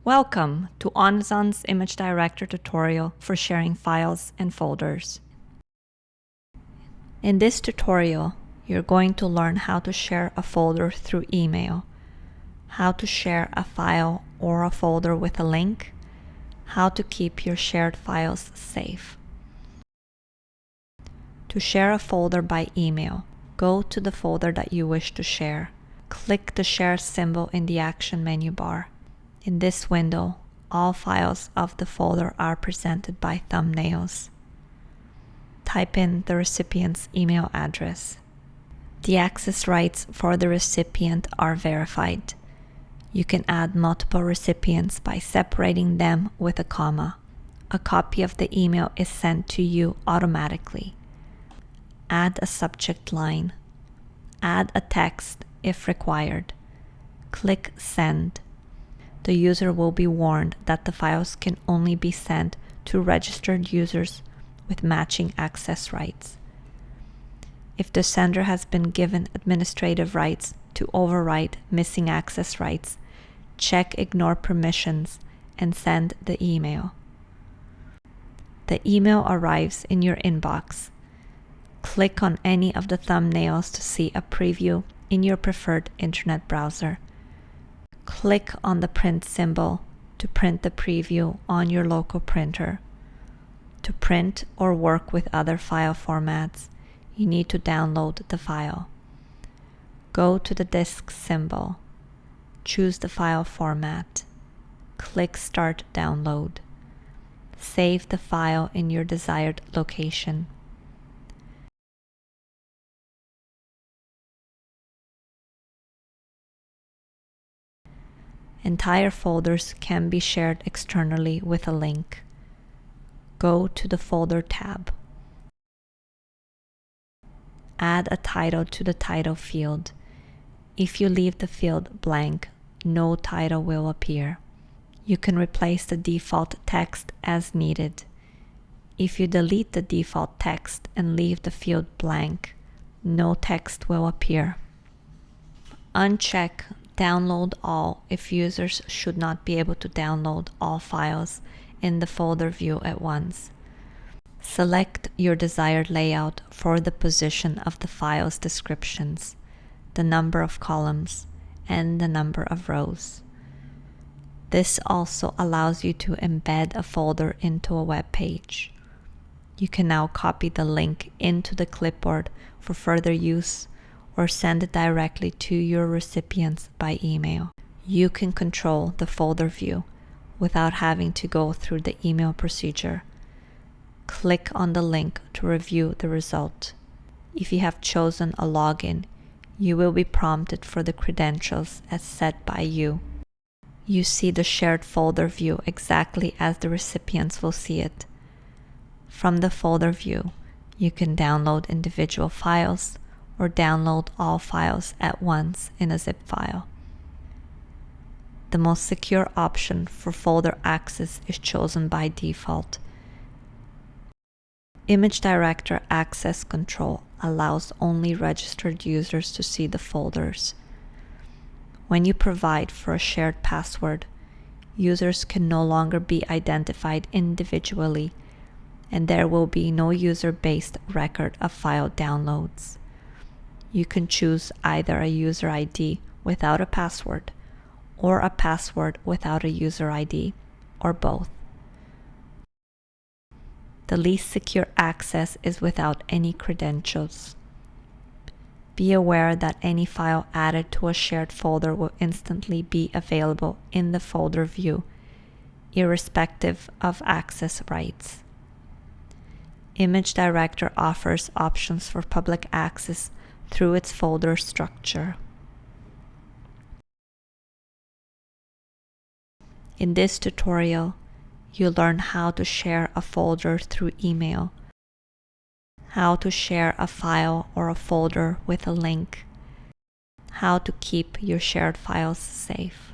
Welcome to Onison's ImageDirector tutorial for sharing files and folders. In this tutorial, you're going to learn how to share a folder through email, how to share a file or a folder with a link, how to keep your shared files safe. To share a folder by email, go to the folder that you wish to share. Click the Share symbol in the action menu bar. In this window, all files of the folder are presented by thumbnails. Type in the recipient's email address. The access rights for the recipient are verified. You can add multiple recipients by separating them with a comma. A copy of the email is sent to you automatically. Add a subject line. Add a text if required. Click Send. The user will be warned that the files can only be sent to registered users with matching access rights. If the sender has been given administrative rights to override missing access rights, check Ignore Permissions and send the email. The email arrives in your inbox. Click on any of the thumbnails to see a preview in your preferred internet browser. Click on the print symbol to print the preview on your local printer. To print or work with other file formats, you need to download the file. Go to the disk symbol. Choose the file format. Click Start Download. Save the file in your desired location. Entire folders can be shared externally with a link. Go to the Folder tab. Add a title to the title field. If you leave the field blank, no title will appear. You can replace the default text as needed. If you delete the default text and leave the field blank, no text will appear. Uncheck Download All if users should not be able to download all files in the folder view at once. Select your desired layout for the position of the file's descriptions, the number of columns, and the number of rows. This also allows you to embed a folder into a web page. You can now copy the link into the clipboard for further use or send it directly to your recipients by email. You can control the folder view without having to go through the email procedure. Click on the link to review the result. If you have chosen a login, you will be prompted for the credentials as set by you. You see the shared folder view exactly as the recipients will see it. From the folder view, you can download individual files or download all files at once in a zip file. The most secure option for folder access is chosen by default. ImageDirector Access Control allows only registered users to see the folders. When you provide for a shared password, users can no longer be identified individually, and there will be no user-based record of file downloads. You can choose either a user ID without a password or a password without a user ID, or both. The least secure access is without any credentials. Be aware that any file added to a shared folder will instantly be available in the folder view, irrespective of access rights. ImageDirector offers options for public access through its folder structure. In this tutorial, you'll learn how to share a folder through email, how to share a file or a folder with a link, how to keep your shared files safe.